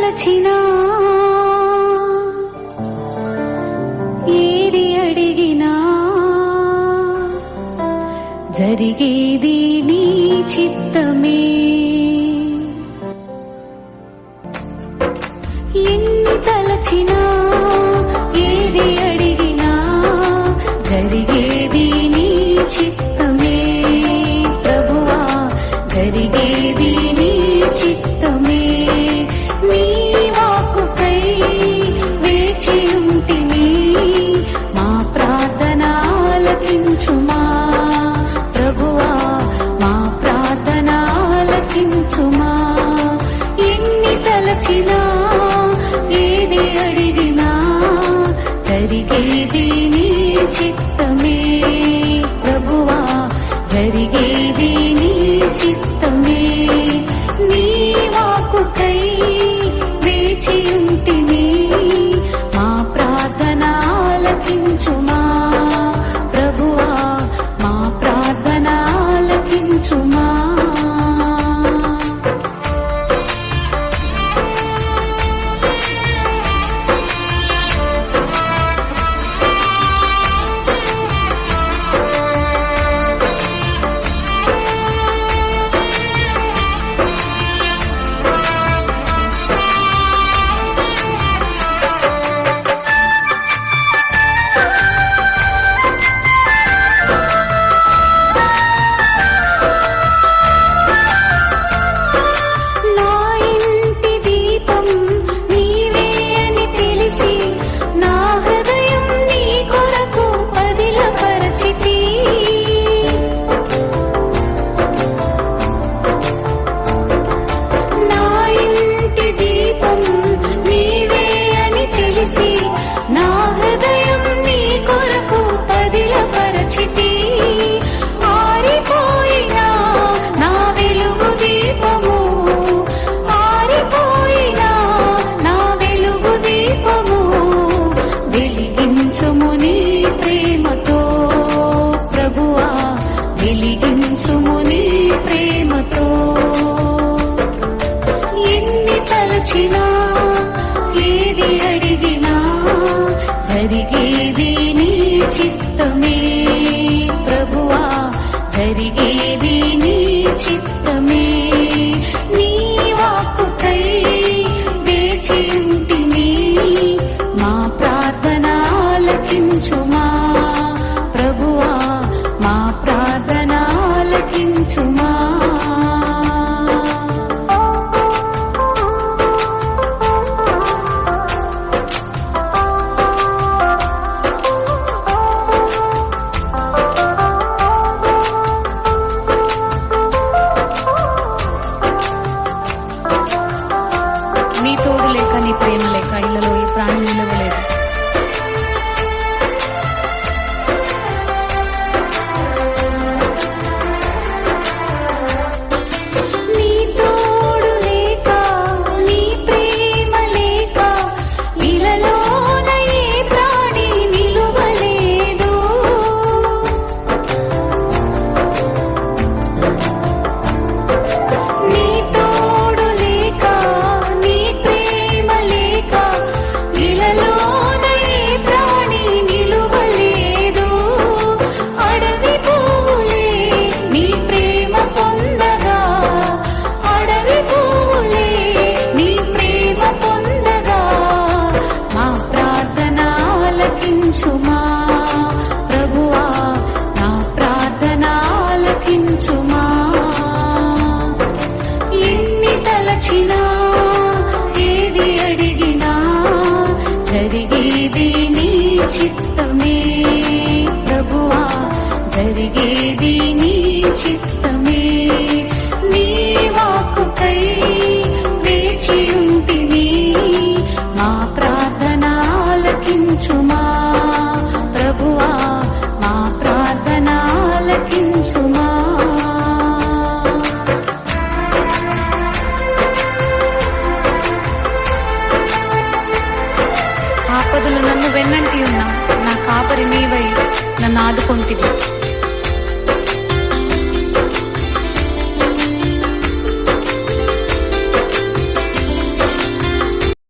తలచినా ఏది అడిగినా జరిగేది నీ చిత్తమే. ఎన్ని తలచినా ఏది అడిగినా జరిగేది నీ చిత్తమే. ప్రభువా జరిగేది నీ చిత్తమే. నీ వాక్కుకై వేచి ఉంటిని, మా ప్రార్థన ఆలకించుమా. ప్రభువా మా ప్రార్థన ఆలకించుమా. ఎన్ని తలచినా ఏది అడిగినా జరిగేది నీ చిత్తమే. ప్రభువా జరిగేది నీ చిత్తమే. నీ వాక్కుకై వేచి ఉంటిని, మా ప్రార్థన ఆలకించుమా. ప్రభువా మా ప్రార్థన ఆలకించుమా. ఏది అడిగినా జరిగేది నీ చిత్తమే. ప్రభువా జరిగేది నీ చిత్తమే. నీ వాక్కుకై వేచి ఉంటిని, మా ప్రార్థన ఆలకించుమా. ప్రభువా మా ప్రార్థన ఆలకించుమా. నీ తోడు లేక, నీ ప్రేమ లేక ఇళ్లలో ఈ ప్రాణం నిలవలేదు. నీ తోడు లేక, నీ ప్రేమ లేక ఇళ్లలోన ఏ ప్రాణి నిలువలేదు. నీ తోడు లేక, నీ ప్రేమ లేక ఇళ్లలోన ఏ ప్రాణి నిలువలేదు. అడవి పువ్వులే నీ ప్రేమ పొందగా, అడవి పువ్వులే నీ ప్రేమ పొందగా, మా ప్రార్థన ఆలకించుమా. ప్రభువా నా ప్రార్థన ఆలకించుమా. ఎన్ని తలచినా ఏది అడిగినా జరిగేది నీ చిత్తమే. ప్రభువా జరిగేది నీ చిత్తమే. నీ వాక్కుకై వేచి ఉంటిని, మా ప్రార్థన ఆలకించుమా. ప్రభువా మా ప్రార్థన ఆలకించుమా. ఆపదలు నన్ను వెన్నంటి ఉన్నా, నా కాపరి నీవై నన్ను ఆదుకొంటివి.